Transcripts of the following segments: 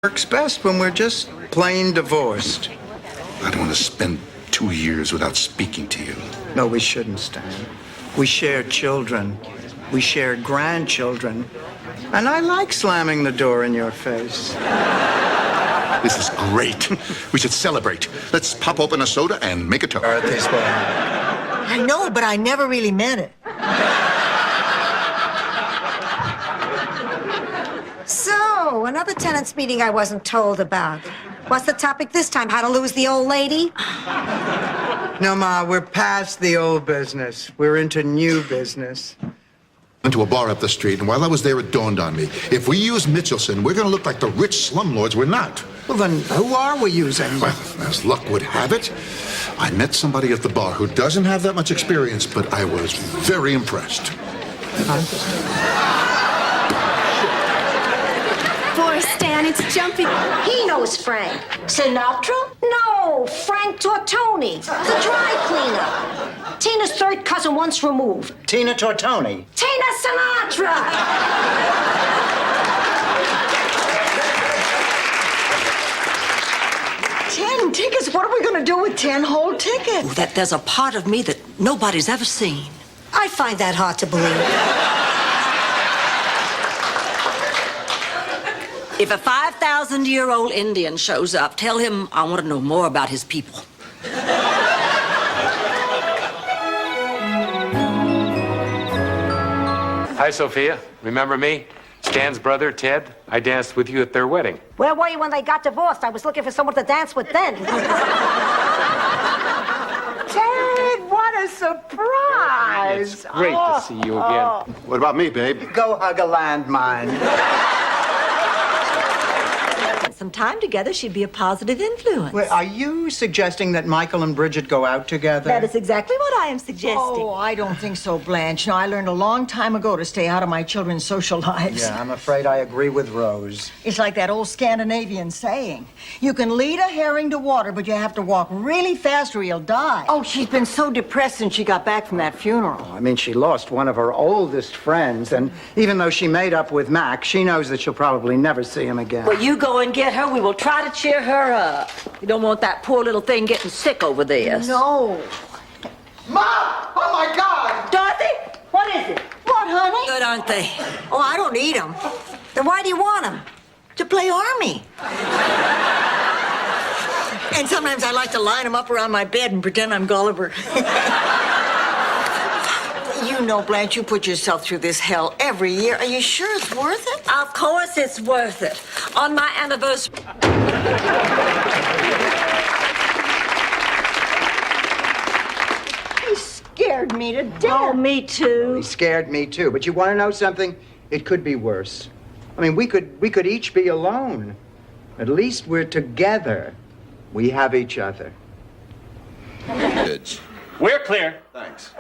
Works best when we're just plain divorced. I don't want to spend 2 years without speaking to you. No, we shouldn't, Stan. We share children. We share grandchildren. And I like slamming the door in your face. This is great. We should celebrate. Let's pop open a soda and make a toast. Dorothy's boy. I know, but I never really meant it. So, another tenants meeting I wasn't told about. What's the topic this time? How to lose the old lady? No, Ma, we're past the old business. We're into new business. Went to a bar up the street, and while I was there, it dawned on me. If we use Mitchelson, we're going to look like the rich slumlords we're not. Well, then who are we using? Well, as luck would have it, I met somebody at the bar who doesn't have that much experience, but I was very impressed. Boy, Stan, it's jumping. He knows Frank. Sinatra? No, Frank Tortoni, the dry cleaner. Tina's third cousin once removed. Tina Tortoni. Tina Sinatra! 10 tickets? What are we going to do with 10 whole tickets? That there's a part of me that nobody's ever seen. I find that hard to believe. If a 5,000-year-old Indian shows up, tell him I want to know more about his people. Hi, Sophia. Remember me? Stan's brother, Ted. I danced with you at their wedding. Where were you when they got divorced? I was looking for someone to dance with then. Ted, what a surprise! It's great to see you again. What about me, babe? Go hug a landmine. Some time together, she'd be a positive influence. Wait, are you suggesting that Michael and Bridget go out together? That is exactly what I am suggesting. Oh, I don't think so, Blanche. No, I learned a long time ago to stay out of my children's social lives. Yeah, I'm afraid I agree with Rose. It's like that old Scandinavian saying. You can lead a herring to water, but you have to walk really fast or you'll die. Oh, she's been so depressed since she got back from that funeral. I mean, she lost one of her oldest friends, and even though she made up with Mac, she knows that she'll probably never see him again. Well, you go and get her. We will try to cheer her up. You don't want that poor little thing getting sick over this. No. Mom! Oh, my God! Dorothy, what is it? What, honey? Good, aren't they? Oh, I don't need them. Then why do you want him? To play army. And sometimes I like to line them up around my bed and pretend I'm Gulliver. You know, Blanche, you put yourself through this hell every year. Are you sure it's worth it? Of course it's worth it. On my anniversary... He scared me to death. Oh, me too. He scared me, too. But you want to know something? It could be worse. I mean, we could each be alone. At least we're together. We have each other. We're clear. Thanks.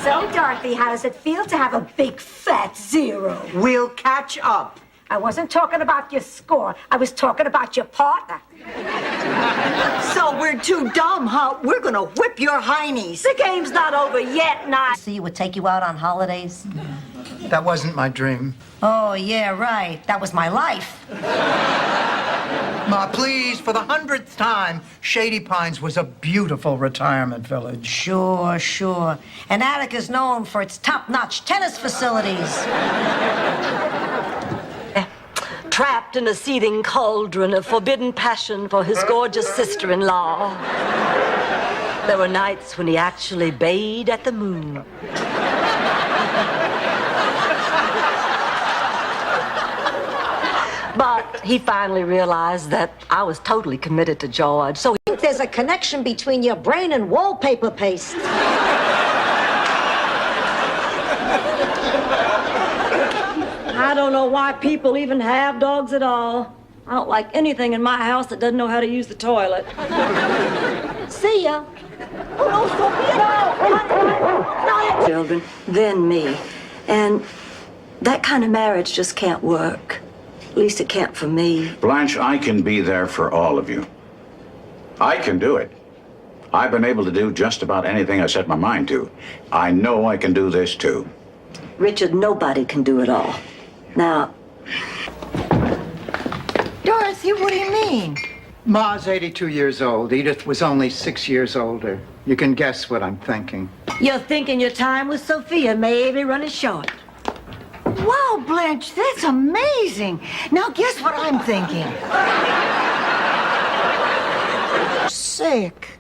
So, Dorothy, how does it feel to have a big fat zero? We'll catch up. I wasn't talking about your score. I was talking about your partner. So we're too dumb, huh? We're gonna whip your heinies. The game's not over yet, not. So you would take you out on holidays? That wasn't my dream. Oh, yeah, right. That was my life. Ma, please, for the 100th time, Shady Pines was a beautiful retirement village. Sure, sure. And Attica's known for its top-notch tennis facilities. Trapped in a seething cauldron of forbidden passion for his gorgeous sister-in-law. There were nights when he actually bayed at the moon. But he finally realized that I was totally committed to George, so I think there's a connection between your brain and wallpaper paste. I don't know why people even have dogs at all. I don't like anything in my house that doesn't know how to use the toilet. See ya. Oh, no, Sophia, no! Children, then me. And that kind of marriage just can't work. At least it can't for me. Blanche, I can be there for all of you. I can do it. I've been able to do just about anything I set my mind to. I know I can do this too. Richard, nobody can do it all. Now, Dorothy? What do you mean? Ma's 82 years old. Edith was only 6 years older. You can guess what I'm thinking. You're thinking your time with Sophia may be running short. Wow, Blanche, that's amazing. Now guess what I'm thinking. Sick.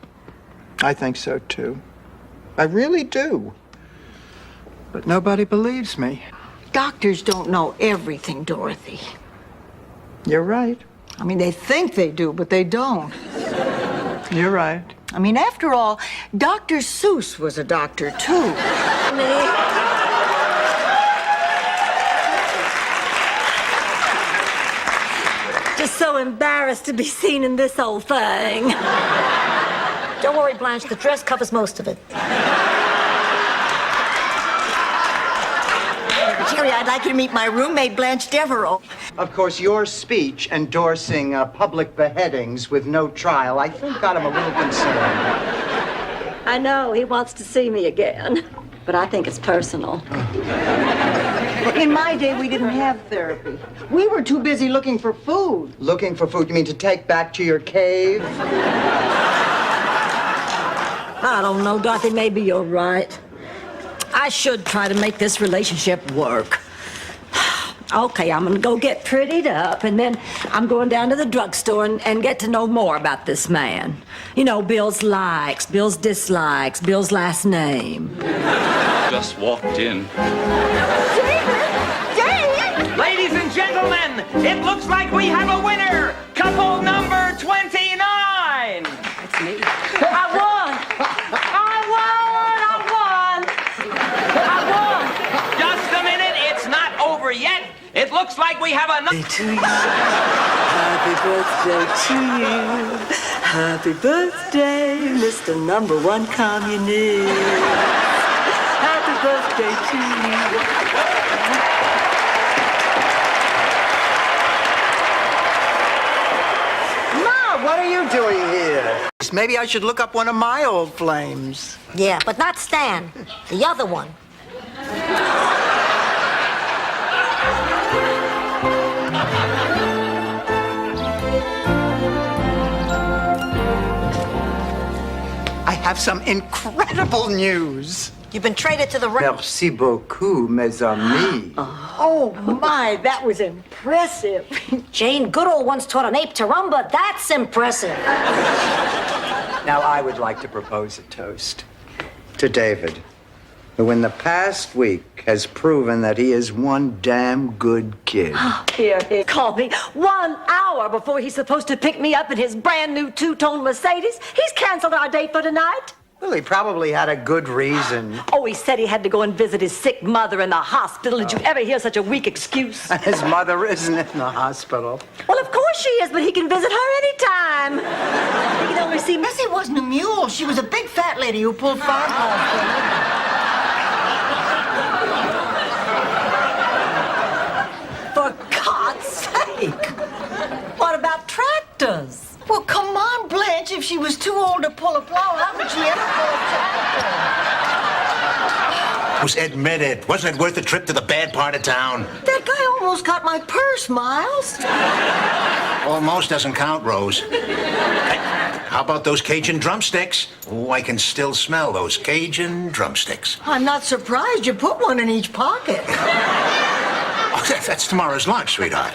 I think so, too. I really do. But nobody believes me. Doctors don't know everything, Dorothy. You're right. I mean, they think they do, but they don't. You're right. I mean, after all, Dr. Seuss was a doctor, too. Just so embarrassed to be seen in this old thing. Don't worry, Blanche. The dress covers most of it. Jerry, I'd like you to meet my roommate, Blanche Devereaux. Of course, your speech endorsing public beheadings with no trial, I think got him a little concerned. I know he wants to see me again, but I think it's personal. In my day, we didn't have therapy. We were too busy looking for food. Looking for food, you mean to take back to your cave? I don't know, Dorothy. Maybe you're right. I should try to make this relationship work. Okay, I'm gonna go get prettied up, and then I'm going down to the drugstore and get to know more about this man. You know, Bill's likes, Bill's dislikes, Bill's last name. Just walked in. Ladies and gentlemen, it looks like we have a winner! Couple number 29! That's me. I won! Just a minute, it's not over yet. It looks like we have another... To you. Happy birthday to you. Happy birthday, Mr. Number One Communist. Happy birthday to you. Ma, what are you doing here? Maybe I should look up one of my old flames. Yeah, but not Stan. The other one. I have some incredible news. You've been traded to the... Merci beaucoup, mes amis. Oh, my, that was impressive. Jane Goodall once taught an ape to rumba. That's impressive. Now, I would like to propose a toast to David, who in the past week has proven that he is one damn good kid. Here, he called me 1 hour before he's supposed to pick me up in his brand new two-tone Mercedes. He's canceled our date for tonight. Well, he probably had a good reason. Oh, he said he had to go and visit his sick mother in the hospital. Did you ever hear such a weak excuse? His mother isn't in the hospital. Well, of course she is, but he can visit her anytime. He can only see Missy wasn't a mule. She was a big fat lady who pulled farm calls. For God's sake! What about tractors? Well, come on, Blanche. If she was too old to pull a plow, how would she ever pull a tractor? Just admit it. Wasn't it worth the trip to the bad part of town? That guy almost got my purse, Miles. Almost doesn't count, Rose. Hey, how about those Cajun drumsticks? Oh, I can still smell those Cajun drumsticks. I'm not surprised you put one in each pocket. Oh, that's tomorrow's lunch, sweetheart.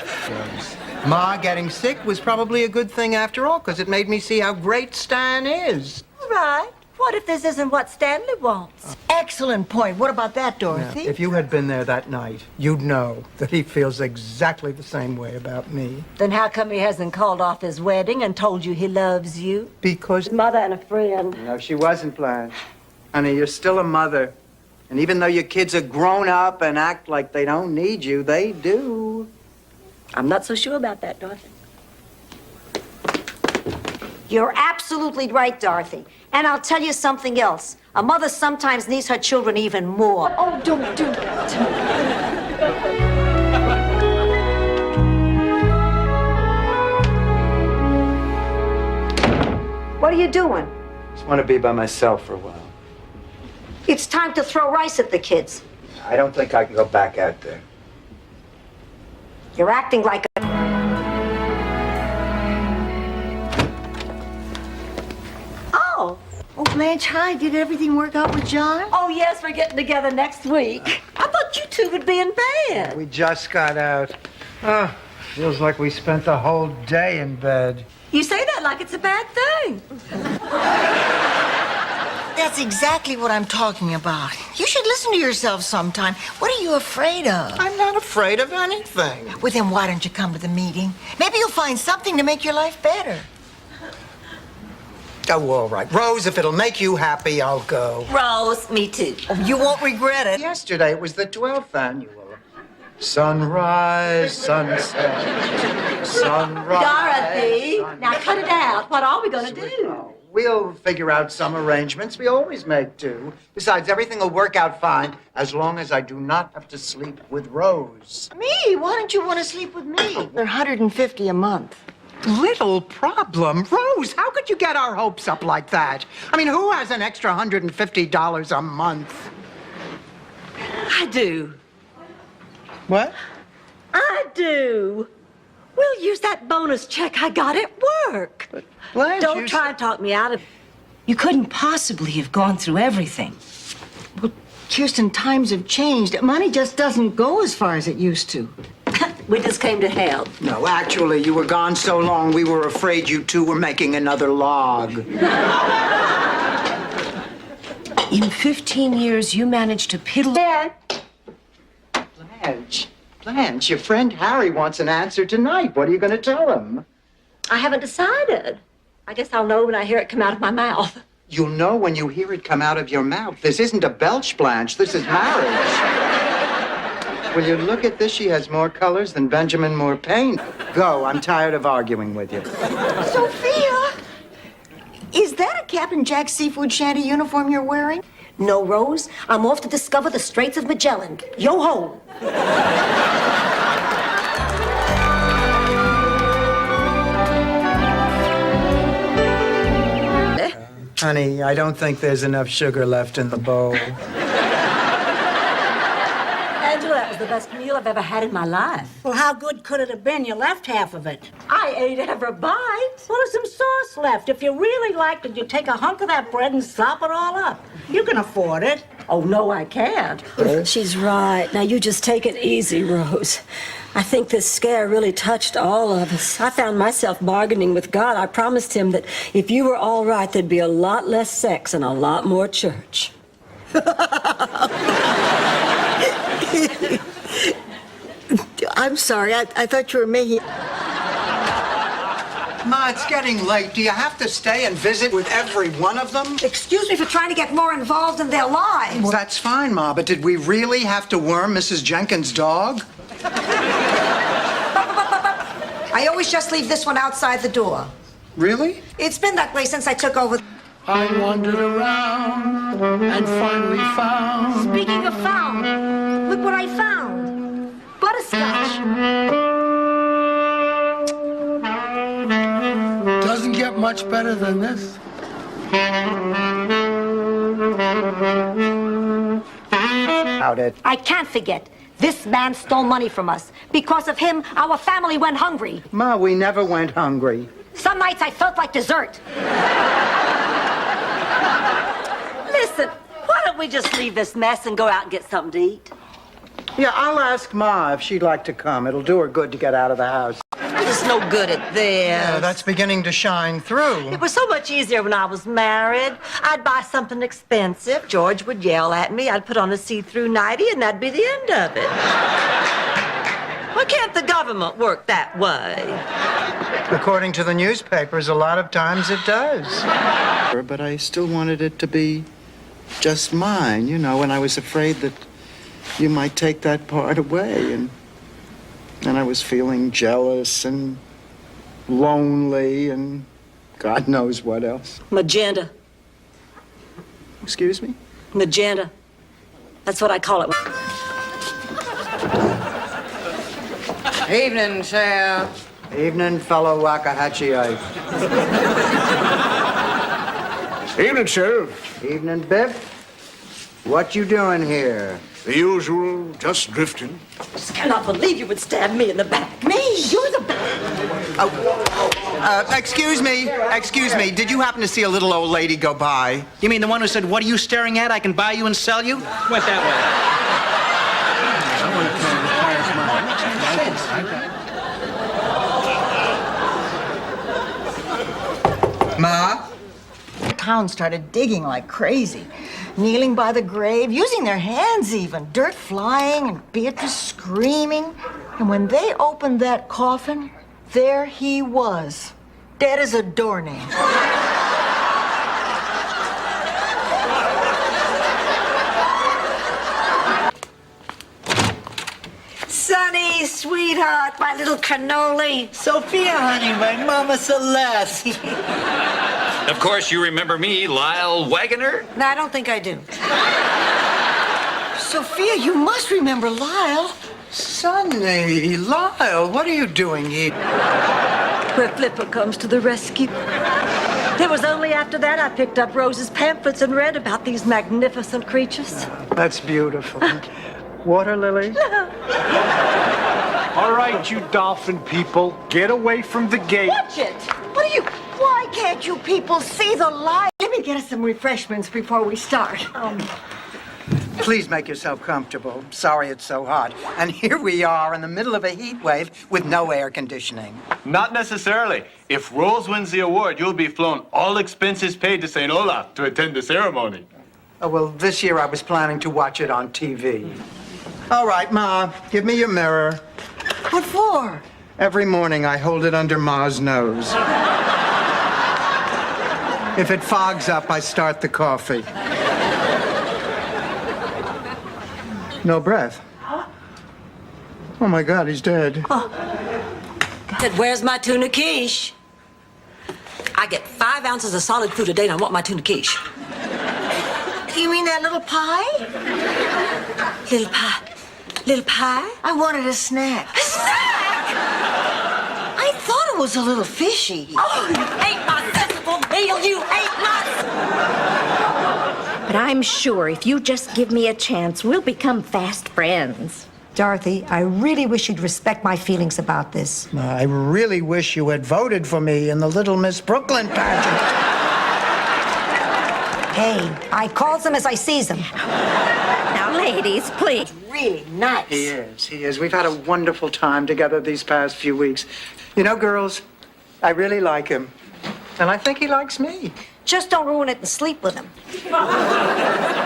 Ma getting sick was probably a good thing after all, because it made me see how great Stan is. Right. What if this isn't what Stanley wants? Excellent point. What about that, Dorothy? If you had been there that night, you'd know that he feels exactly the same way about me. Then how come he hasn't called off his wedding and told you he loves you? Because... His mother and a friend. No, she wasn't, Blanche. Honey, you're still a mother. And even though your kids are grown up and act like they don't need you, they do. I'm not so sure about that, Dorothy. You're absolutely right, Dorothy. And I'll tell you something else. A mother sometimes needs her children even more. Oh, don't do that. What are you doing? Just want to be by myself for a while. It's time to throw rice at the kids. I don't think I can go back out there. You're acting like a... Oh, Blanche, hi. Did everything work out with John? Oh, yes, we're getting together next week. I thought you two would be in bed. We just got out. Oh, feels like we spent the whole day in bed. You say that like it's a bad thing. That's exactly what I'm talking about. You should listen to yourself sometime. What are you afraid of? I'm not afraid of anything. Well, then why don't you come to the meeting? Maybe you'll find something to make your life better. Oh, all right. Rose, if it'll make you happy, I'll go. Rose, me too. You won't regret it. Yesterday it was the 12th annual. Sunrise, sunset, sunrise. Dorothy, now cut it out. What are we going to do? We'll figure out some arrangements. We always make do. Besides, everything will work out fine as long as I do not have to sleep with Rose. Me? Why don't you want to sleep with me? They're $150 a month. Little problem. Rose, how could you get our hopes up like that? I mean, who has an extra $150 a month? I do. What? I do. We'll use that bonus check I got at work. But Blanche, Don't try and talk me out of it. You couldn't possibly have gone through everything. Well, Kirsten, times have changed. Money just doesn't go as far as it used to. We just came to help. No, actually, you were gone so long we were afraid you two were making another log. In 15 years, you managed to piddle... Dad. Blanche, your friend Harry wants an answer tonight. What are you going to tell him? I haven't decided. I guess I'll know when I hear it come out of my mouth. You'll know when you hear it come out of your mouth. This isn't a belch, Blanche. This is marriage. Will you look at this? She has more colors than Benjamin Moore paint. Go. I'm tired of arguing with you. Sophia! Is that a Captain Jack seafood shanty uniform you're wearing? No, Rose. I'm off to discover the Straits of Magellan. Yo ho! Honey, I don't think there's enough sugar left in the bowl. Angela, that was the best meal I've ever had in my life. Well, how good could it have been? You left half of it. I ate every bite. Well, there's some sauce left. If you really liked it, you take a hunk of that bread and slop it all up. You can afford it. Oh, no, I can't. She's right. Now, you just take it easy, Rose. I think this scare really touched all of us. I found myself bargaining with God. I promised him that if you were all right, there'd be a lot less sex and a lot more church. I'm sorry. I thought you were making... Ma, it's getting late. Do you have to stay and visit with every one of them? Excuse me for trying to get more involved in their lives. Well, that's fine, Ma, but did we really have to worm Mrs. Jenkins' dog? I always just leave this one outside the door. Really? It's been that way since I took over. I wandered around and finally found. Speaking of found, look what I found. Butterscotch. Doesn't get much better than this. How'd it? I can't forget. This man stole money from us. Because of him, our family went hungry. Ma, we never went hungry. Some nights I felt like dessert. Listen, why don't we just leave this mess and go out and get something to eat? Yeah, I'll ask Ma if she'd like to come. It'll do her good to get out of the house. I'm just no good at this. Yeah, that's beginning to shine through. It was so much easier when I was married. I'd buy something expensive. George would yell at me. I'd put on a see-through nightie, and that'd be the end of it. Why can't the government work that way? According to the newspapers, a lot of times it does. But I still wanted it to be just mine, you know, and I was afraid that you might take that part away, and I was feeling jealous and lonely and God knows what else. Magenta. Excuse me? Magenta. That's what I call it. Evening, Sheriff. Evening, fellow Waxahachie. Evening, Sheriff. Evening, Biff. What you doing here? The usual, just drifting. I just cannot believe you would stab me in the back. Me, you're the bad. Excuse me. Did you happen to see a little old lady go by? You mean the one who said, "What are you staring at? I can buy you and sell you"? Went that way. Ma? The town started digging like crazy, kneeling by the grave, using their hands even, dirt flying and Beatrice screaming. And when they opened that coffin, there he was, dead as a doornail. Sonny, sweetheart, my little cannoli. Sophia, honey, my Mama Celeste. Of course, you remember me, Lyle Wagoner? No, I don't think I do. Sophia, you must remember Lyle. Sonny, Lyle, what are you doing here? Where Flipper comes to the rescue. It was only after that I picked up Rose's pamphlets and read about these magnificent creatures. That's beautiful. Water lily? All right, you dolphin people, get away from the gate. Watch it. Why can't you people see the light? Let me get us some refreshments before we start. Please make yourself comfortable. Sorry it's so hot. And here we are in the middle of a heat wave with no air conditioning. Not necessarily. If Rose wins the award, you'll be flown all expenses paid to St. Olaf to attend the ceremony. Oh, well, this year I was planning to watch it on TV. All right, Ma, give me your mirror. What for? Every morning I hold it under Ma's nose. If it fogs up, I start the coffee. No breath. Oh, my God, he's dead. Said, where's my tuna quiche? I get 5 ounces of solid food a day and I want my tuna quiche. You mean that little pie? Little pie. Little pie? I wanted a snack. A snack? I thought it was a little fishy. Oh, you ate my sensible meal. You ate my... But I'm sure if you just give me a chance, we'll become fast friends. Dorothy, I really wish you'd respect my feelings about this. I really wish you had voted for me in the Little Miss Brooklyn pageant. Hey, I calls them as I sees them. Now, ladies, please. Really nice. He is. We've had a wonderful time together these past few weeks. You know, girls, I really like him. And I think he likes me. Just don't ruin it and sleep with him.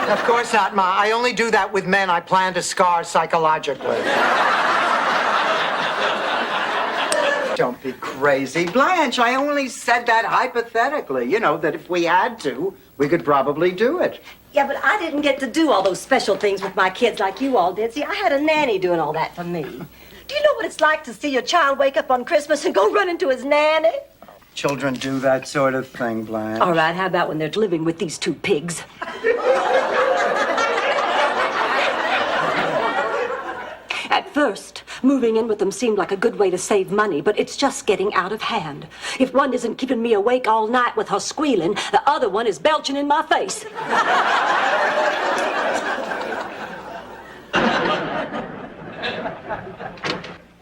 Of course not, Ma. I only do that with men I plan to scar psychologically. Don't be crazy. Blanche, I only said that hypothetically. You know, that if we had to, we could probably do it. Yeah, but I didn't get to do all those special things with my kids like you all did. See, I had a nanny doing all that for me. Do you know what it's like to see your child wake up on Christmas and go run into his nanny? Children do that sort of thing, Blanche. All right, how about when they're living with these 2 pigs? At first, moving in with them seemed like a good way to save money, but it's just getting out of hand. If one isn't keeping me awake all night with her squealing, the other one is belching in my face.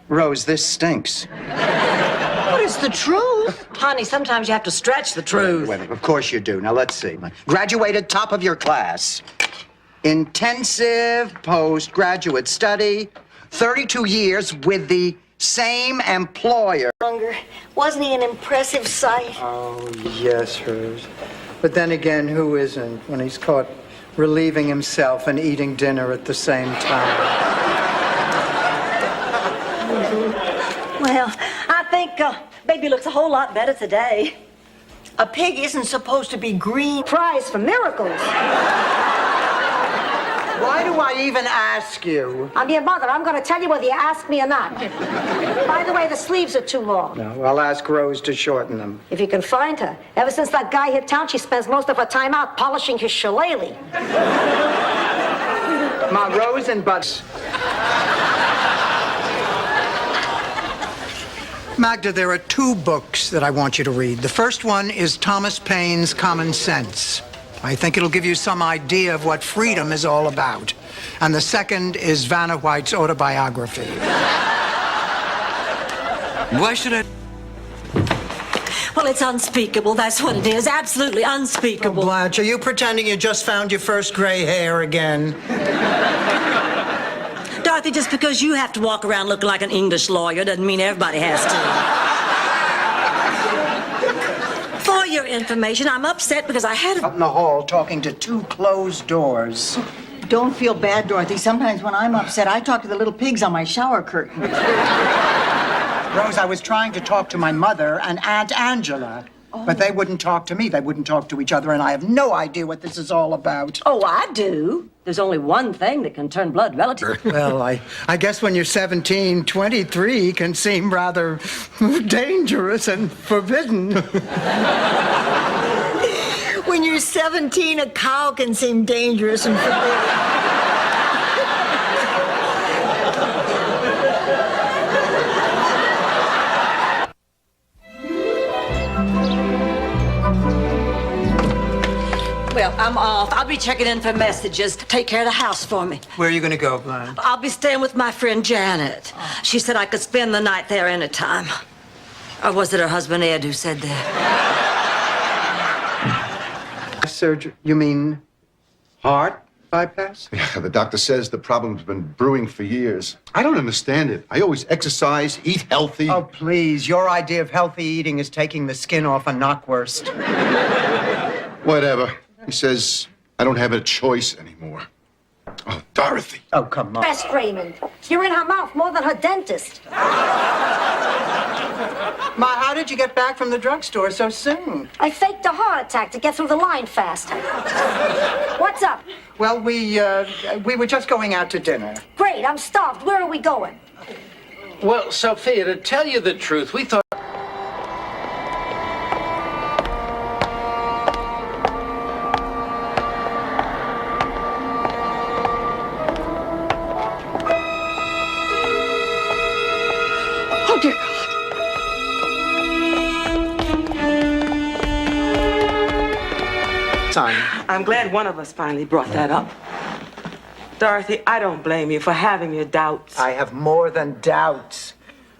Rose, this stinks. But it's the truth. Honey, sometimes you have to stretch the truth. Well, of course you do. Now, let's see. Graduated top of your class. Intensive postgraduate study. 32 years with the same employer. Wasn't he an impressive sight? Oh, yes, Rose. But then again, who isn't when he's caught relieving himself and eating dinner at the same time? Well, I think baby looks a whole lot better today. A pig isn't supposed to be green. Prize for miracles. Why do I even ask you? I'm your mother. I'm going to tell you whether you ask me or not. By the way, the sleeves are too long. No, I'll ask Rose to shorten them. If you can find her. Ever since that guy hit town, she spends most of her time out polishing his shillelagh. Ma, Rose and Bud. Magda, there are 2 books that I want you to read. The first one is Thomas Paine's Common Sense. I think it'll give you some idea of what freedom is all about. And the second is Vanna White's autobiography. Why should I... Well, it's unspeakable. That's what it is. Absolutely unspeakable. Blanche, are you pretending you just found your first gray hair again? Dorothy, just because you have to walk around looking like an English lawyer doesn't mean everybody has to. For your information, I'm upset because I had Out in the hall talking to two closed doors. Don't feel bad, Dorothy. Sometimes when I'm upset, I talk to the little pigs on my shower curtain. Rose, I was trying to talk to my mother and Aunt Angela, but they wouldn't talk to me. They wouldn't talk to each other, and I have no idea what this is all about. Oh, I do. There's only one thing that can turn blood relative. Well, I guess when you're 17, 23 can seem rather dangerous and forbidden. When you're 17, a cow can seem dangerous and forbidden. Well, I'm off. I'll be checking in for messages. Take care of the house for me. Where are you going to go, Blanche? I'll be staying with my friend Janet. She said I could spend the night there anytime. Or was it her husband Ed who said that? Surgery? You mean heart bypass? Yeah, the doctor says the problem's been brewing for years. I don't understand it. I always exercise, eat healthy. Oh, please. Your idea of healthy eating is taking the skin off a knockwurst. Whatever. He says I don't have a choice anymore. Oh, Dorothy. Oh, come on. Best Raymond. You're in her mouth more than her dentist. Ma, how did you get back from the drugstore so soon? I faked a heart attack to get through the line faster. What's up? Well, we were just going out to dinner. Great, I'm starved. Where are we going? Well, Sophia, to tell you the truth, we thought... Oh, dear God. Son. I'm glad one of us finally brought that up. Dorothy, I don't blame you for having your doubts. I have more than doubts.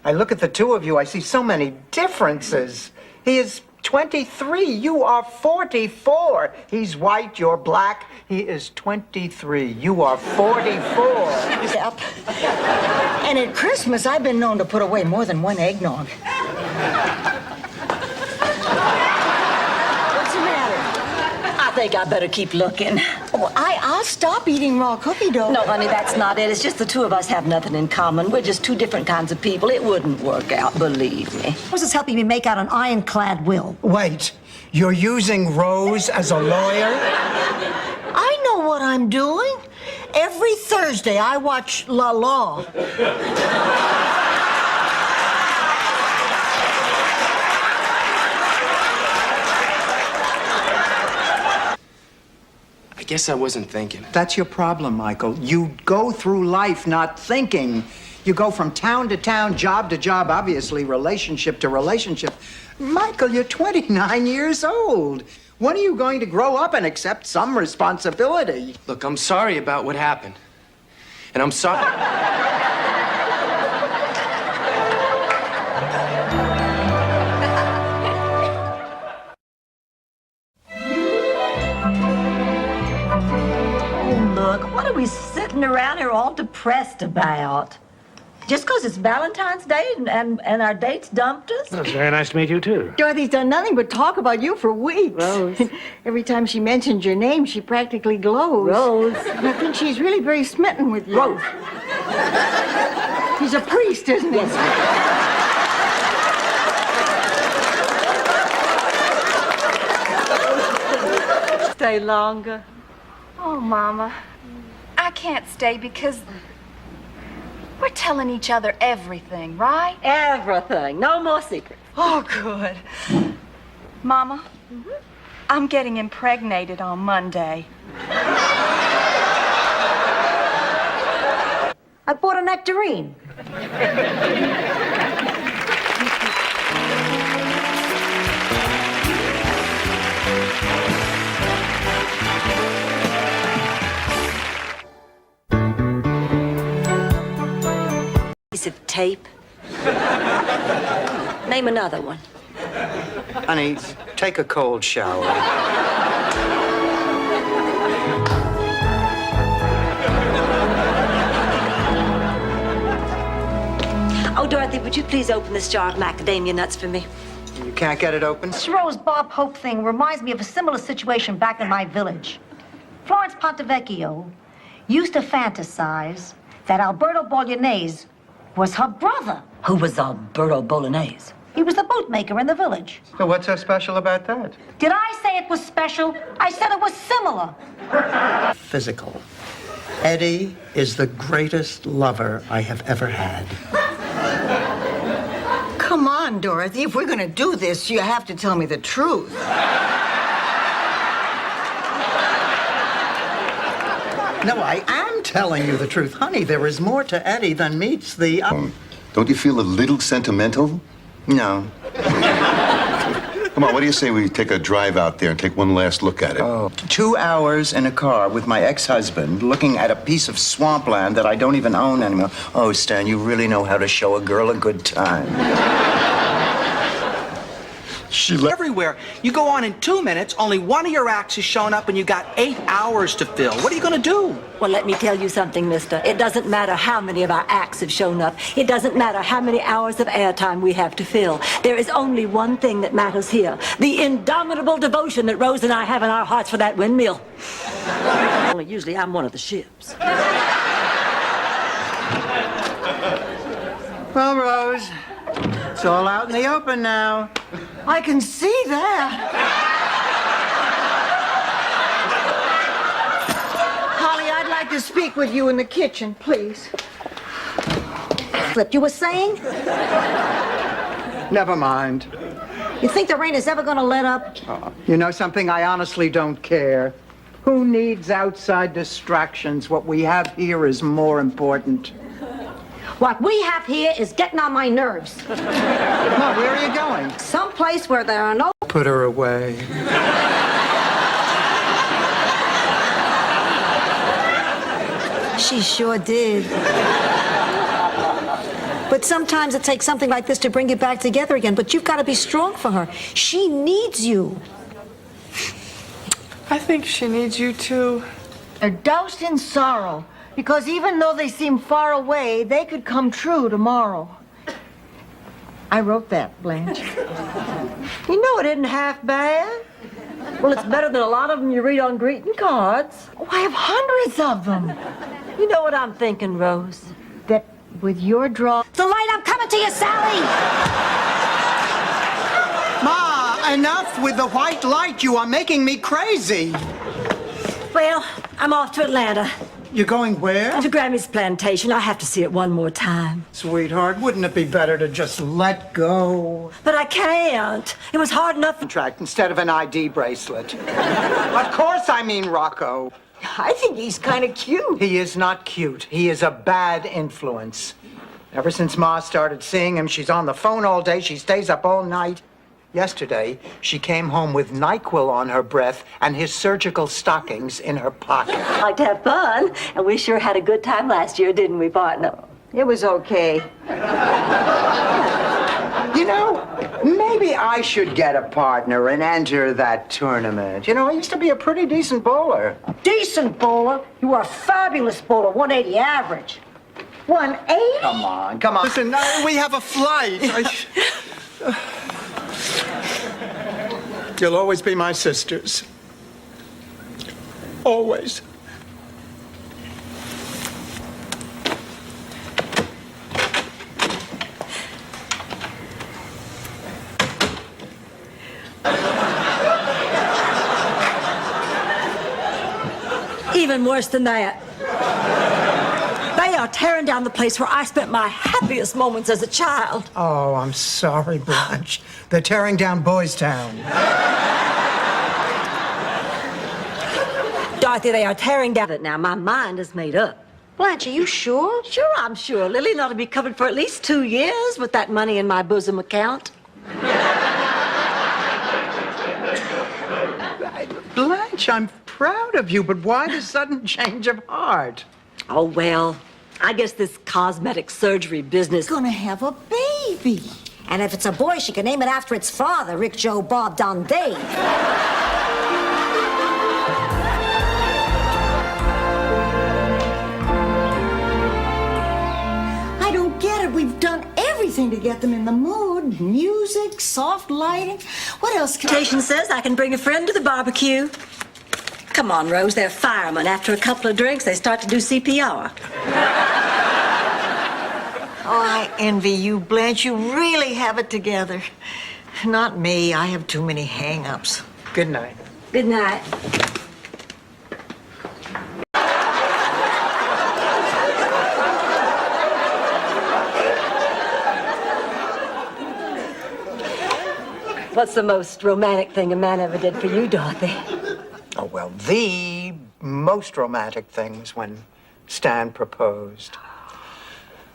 I look at the two of you, I see so many differences. He is 23, you are 44. He's white, you're black. He is 23, you are 44. Yep. And at Christmas, I've been known to put away more than one eggnog. What's the matter? I think I better keep looking. Oh, I'll stop eating raw cookie dough. No, honey, that's not it. It's just the two of us have nothing in common. We're just two different kinds of people. It wouldn't work out, believe me. Rose is helping me make out an ironclad will. Wait, you're using Rose as a lawyer? I know what I'm doing. Every Thursday, I watch La Law. I guess I wasn't thinking. That's your problem, Michael. You go through life not thinking. You go from town to town, job to job, obviously, relationship to relationship. Michael, you're 29 years old. When are you going to grow up and accept some responsibility? Look, I'm sorry about what happened. And I'm sorry... Look, what are we sitting around here all depressed about? Just because it's Valentine's Day and our dates dumped us? Well, it's very nice to meet you, too. Dorothy's done nothing but talk about you for weeks. Rose. Every time she mentions your name, she practically glows. Rose. And I think she's really very smitten with you. Rose. He's a priest, isn't he? Stay longer. Oh, Mama. I can't stay because we're telling each other everything, right? Everything. No more secrets. Oh, good. Mama, I'm getting impregnated on Monday. I bought a nectarine. Piece of tape. Name another one. Honey, take a cold shower. Oh, Dorothy, would you please open this jar of macadamia nuts for me? You can't get it open? This Rose Bob Hope thing reminds me of a similar situation back in my village. Florence Pontevecchio used to fantasize that Alberto Bolognese was her brother. Who was Alberto Bolognese? He was the bootmaker in the village. So what's so special about that? Did I say it was special? I said it was similar. Physical. Eddie is the greatest lover I have ever had. Come on, Dorothy. If we're going to do this, you have to tell me the truth. No, I am telling you the truth. Honey, there is more to Eddie than meets the... Don't you feel a little sentimental? No. Come on, what do you say we take a drive out there and take one last look at it? Oh, 2 hours in a car with my ex-husband looking at a piece of swampland that I don't even own anymore. Oh, Stan, you really know how to show a girl a good time. Everywhere. You go on in 2 minutes, only one of your acts is shown up, and you got 8 hours to fill. What are you going to do? Well, let me tell you something, mister. It doesn't matter how many of our acts have shown up. It doesn't matter how many hours of airtime we have to fill. There is only one thing that matters here. The indomitable devotion that Rose and I have in our hearts for that windmill. Only usually I'm one of the ships. Well, Rose, it's all out in the open now. I can see that. Holly, I'd like to speak with you in the kitchen, please. Flip, you were saying? Never mind. You think the rain is ever going to let up? You know something? I honestly don't care. Who needs outside distractions? What we have here is more important. What we have here is getting on my nerves. No, where are you going? Someplace where there are no... Put her away. She sure did. But sometimes it takes something like this to bring you back together again. But you've got to be strong for her. She needs you. I think she needs you too. They're doused in sorrow, because even though they seem far away, they could come true tomorrow. I wrote that, Blanche. You know it isn't half bad. Well, it's better than a lot of them you read on greeting cards. Oh, I have hundreds of them. You know what I'm thinking, Rose? That with your draw... The light, I'm coming to you, Sally! Ma, enough with the white light. You are making me crazy. Well, I'm off to Atlanta. You're going where? To Grammy's plantation. I have to see it one more time. Sweetheart, wouldn't it be better to just let go? But I can't. It was hard enough. Contract instead of an ID bracelet. Of course I mean Rocco. I think he's kind of cute. He is not cute. He is a bad influence. Ever since Ma started seeing him, she's on the phone all day. She stays up all night. Yesterday, she came home with NyQuil on her breath and his surgical stockings in her pocket. Like to have fun, and we sure had a good time last year, didn't we, partner? It was okay. You know, maybe I should get a partner and enter that tournament. You know, I used to be a pretty decent bowler. Decent bowler? You were a fabulous bowler, 180 average. 180? Come on. Listen, we have a flight. You'll always be my sisters. Always. Even worse than that. They are tearing down the place where I spent my happiest moments as a child. Oh, I'm sorry, Blanche. They're tearing down Boys Town. Dorothy, they are tearing down it now. My mind is made up. Blanche, are you sure? Sure, I'm sure. Lillian ought to be covered for at least 2 years with that money in my bosom account. Blanche, I'm proud of you, but why the sudden change of heart? Oh, well, I guess this cosmetic surgery business... Gonna have a baby. And if it's a boy, she can name it after its father, Rick, Joe, Bob, Don, Dave. I don't get it. We've done everything to get them in the mood. Music, soft lighting. What else can... Station says I can bring a friend to the barbecue. Come on, Rose, they're firemen. After a couple of drinks, they start to do CPR. Oh, I envy you, Blanche. You really have it together. Not me. I have too many hang-ups. Good night. Good night. What's the most romantic thing a man ever did for you, Dorothy? Oh, well, the most romantic thing was when Stan proposed.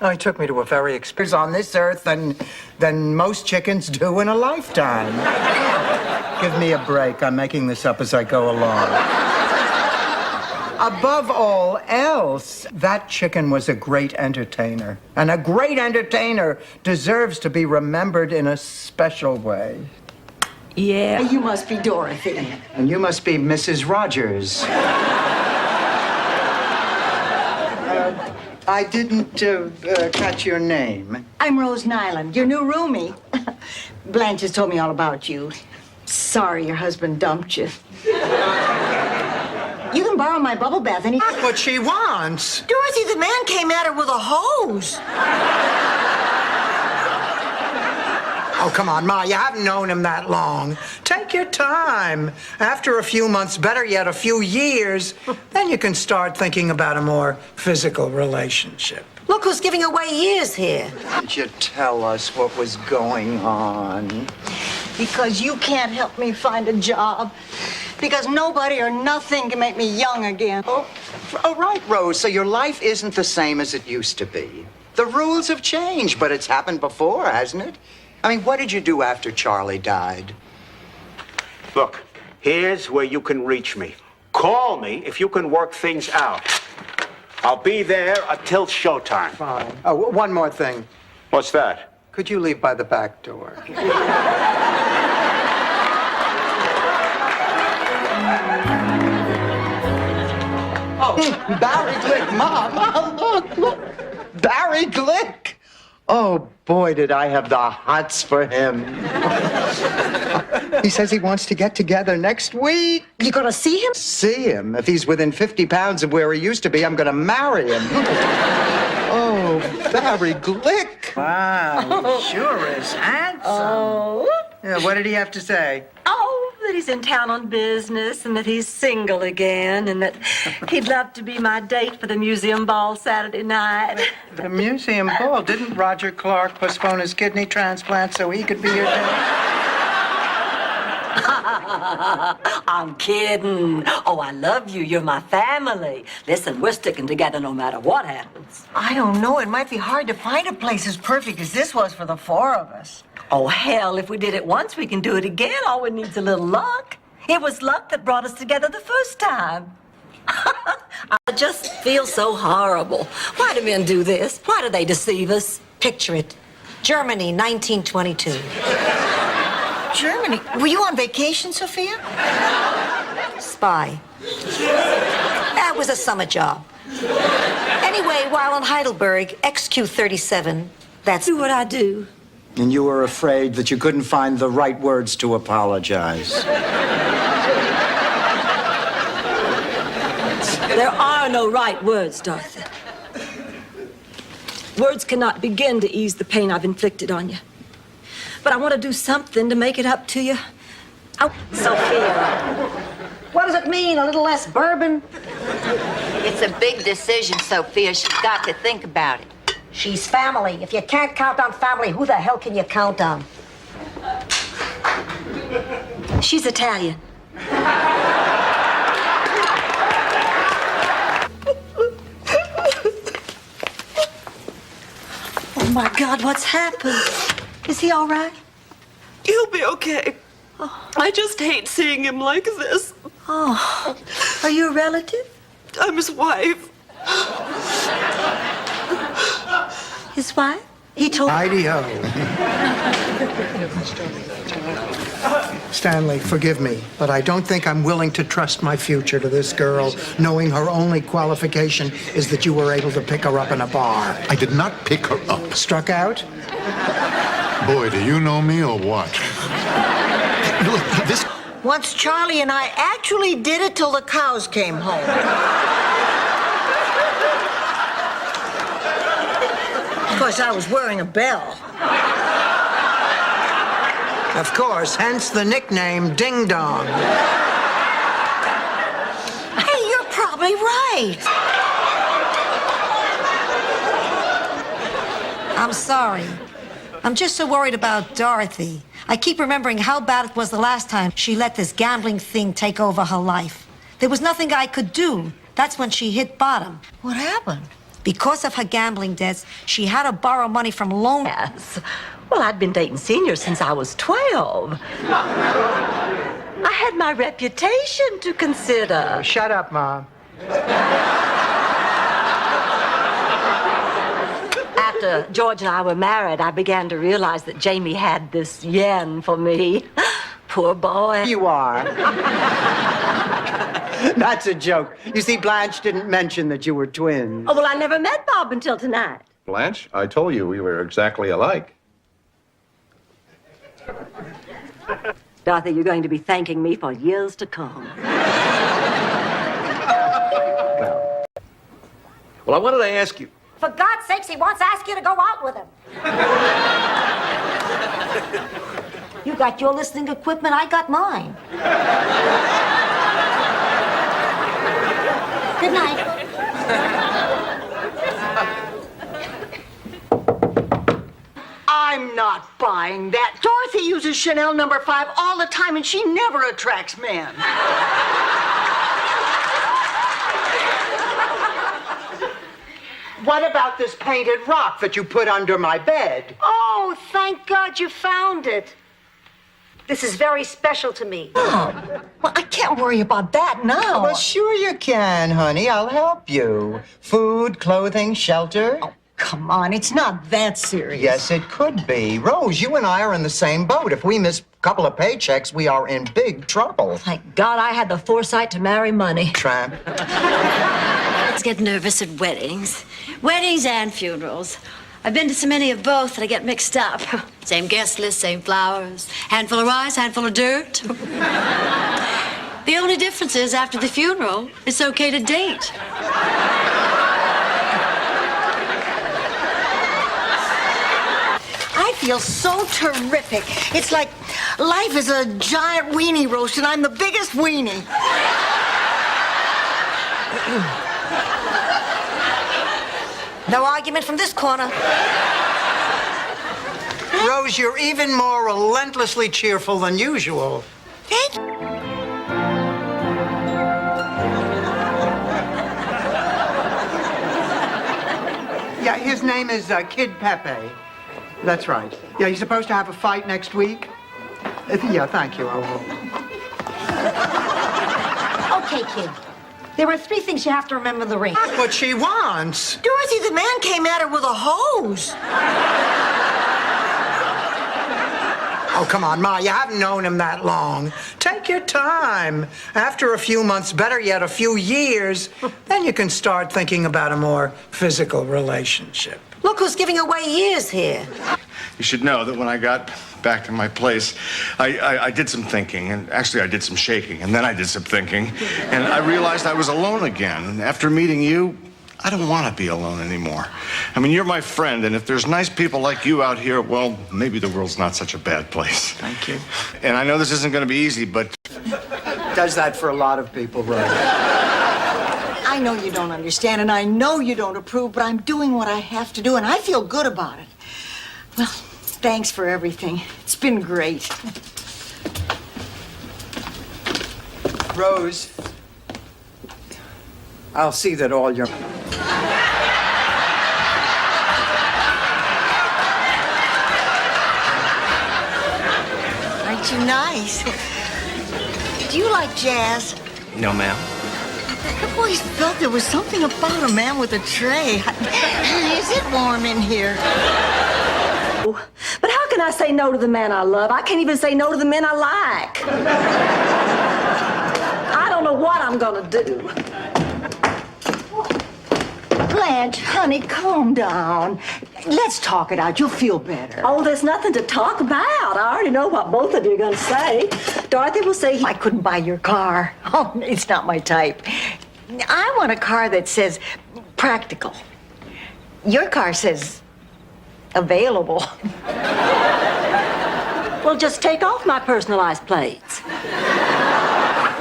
Oh, he took me to a very experience on this earth than most chickens do in a lifetime. Give me a break. I'm making this up as I go along. Above all else, that chicken was a great entertainer. And a great entertainer deserves to be remembered in a special way. Yeah. You must be Dorothy. And you must be Mrs. Rogers. I didn't catch your name. I'm Rose Nyland, your new roomie. Blanche has told me all about you. Sorry your husband dumped you. You can borrow my bubble bath any... That's what she wants. Dorothy, the man came at her with a hose. Oh, come on, Ma, you haven't known him that long. Take your time. After a few months, better yet, a few years, then you can start thinking about a more physical relationship. Look who's giving away years here. Did you tell us what was going on? Because you can't help me find a job. Because nobody or nothing can make me young again. Oh, right, Rose. So your life isn't the same as it used to be. The rules have changed, but it's happened before, hasn't it? I mean, what did you do after Charlie died? Look, here's where you can reach me. Call me if you can work things out. I'll be there until showtime. Fine. Oh, one more thing. What's that? Could you leave by the back door? Oh, Barry Glick, Mom. Look. Barry Glick. Oh, boy, did I have the hots for him. He says he wants to get together next week. You gonna see him? See him? If he's within 50 pounds of where he used to be, I'm gonna marry him. Oh, Barry Glick. Wow, he sure is handsome. Oh. Yeah, what did he have to say? Oh, that he's in town on business and that he's single again and that he'd love to be my date for the museum ball Saturday night. The museum ball? Didn't Roger Clark postpone his kidney transplant so he could be your date? I'm kidding. Oh, I love you. You're my family. Listen, we're sticking together no matter what happens. I don't know. It might be hard to find a place as perfect as this was for the four of us. Oh, hell, if we did it once, we can do it again. All we need's a little luck. It was luck that brought us together the first time. I just feel so horrible. Why do men do this? Why do they deceive us? Picture it. Germany, 1922. Germany? Were you on vacation, Sophia? Spy. That was a summer job. Anyway, while in Heidelberg, XQ-37, that's... Do what I do. And you were afraid that you couldn't find the right words to apologize. There are no right words, Dorothy. Words cannot begin to ease the pain I've inflicted on you. But I want to do something to make it up to you. Oh, Sophia. What does it mean, a little less bourbon? It's a big decision, Sophia. She's got to think about it. She's family. If you can't count on family, who the hell can you count on? she's Italian. Oh, my God, what's happened? Is he all right? He'll be okay. I just hate seeing him like this. Oh, are you a relative? I'm his wife. His wife? He told... Heidi-ho. Stanley, forgive me, but I don't think I'm willing to trust my future to this girl, knowing her only qualification is that you were able to pick her up in a bar. I did not pick her up. Struck out? Boy, do you know me or what? Look, this... Once Charlie and I actually did it till the cows came home. Of course, I was wearing a bell. Of course, hence the nickname Ding Dong. Hey, you're probably right. I'm sorry. I'm just so worried about Dorothy. I keep remembering how bad it was the last time she let this gambling thing take over her life. There was nothing I could do. That's when she hit bottom. What happened? Because of her gambling debts, she had to borrow money from loan. Yes. Well, I'd been dating seniors since I was 12. I had my reputation to consider. Shut up, Mom. After George and I were married, I began to realize that Jamie had this yen for me. Poor boy. You are. That's a joke. You see, Blanche didn't mention that you were twins. Oh, well, I never met Bob until tonight. Blanche, I told you we were exactly alike. Dorothy, you're going to be thanking me for years to come. Well, I wanted to ask you. For God's sakes, he wants to ask you to go out with him. You got your listening equipment, I got mine. Good night. I'm not buying that. Dorothy uses Chanel No. 5 all the time, and she never attracts men. What about this painted rock that you put under my bed? Oh, thank God you found it. This is very special to me. Oh, well, I can't worry about that now. Well, sure you can, honey. I'll help you. Food, clothing, shelter. Oh, come on, it's not that serious. Yes, it could be. Rose, you and I are in the same boat. If we miss a couple of paychecks, we are in big trouble. Thank God I had the foresight to marry money. Tramp. I get nervous at weddings. Weddings and funerals. I've been to so many of both that I get mixed up. Same guest list, same flowers. Handful of rice, handful of dirt. The only difference is after the funeral, it's okay to date. I feel so terrific. It's like life is a giant weenie roast, and I'm the biggest weenie. No argument from this corner. Rose, you're even more relentlessly cheerful than usual. Thank you. Yeah, his name is Kid Pepe. That's right. Yeah, he's supposed to have a fight next week. Yeah, thank you. I will. Okay, kid. There are 3 things you have to remember in the ring. That's what she wants. Dorothy, the man came at her with a hose. Oh, come on, Ma, you haven't known him that long. Take your time. After a few months, better yet, a few years, then you can start thinking about a more physical relationship. Look who's giving away years here. You should know that when I got back to my place, I did some thinking, and actually I did some shaking, and then I did some thinking, and I realized I was alone again. And after meeting you, I don't want to be alone anymore. I mean, you're my friend, and if there's nice people like you out here, well, maybe the world's not such a bad place. Thank you. And I know this isn't going to be easy, but... Does that for a lot of people, Rose. I know you don't understand, and I know you don't approve, but I'm doing what I have to do, and I feel good about it. Well, thanks for everything. It's been great. Rose, I'll see that all your... Aren't you nice? Do you like jazz? No, ma'am. I've always felt there was something about a man with a tray. Is it warm in here? But how can I say no to the man I love? I can't even say no to the men I like. I don't know what I'm gonna do. Blanche, honey, calm down. Let's talk it out. You'll feel better. Oh, there's nothing to talk about. I already know what both of you are gonna say. Dorothy will say, I couldn't buy your car. Oh, it's not my type. I want a car that says practical. Your car says available. well, just take off my personalized plates.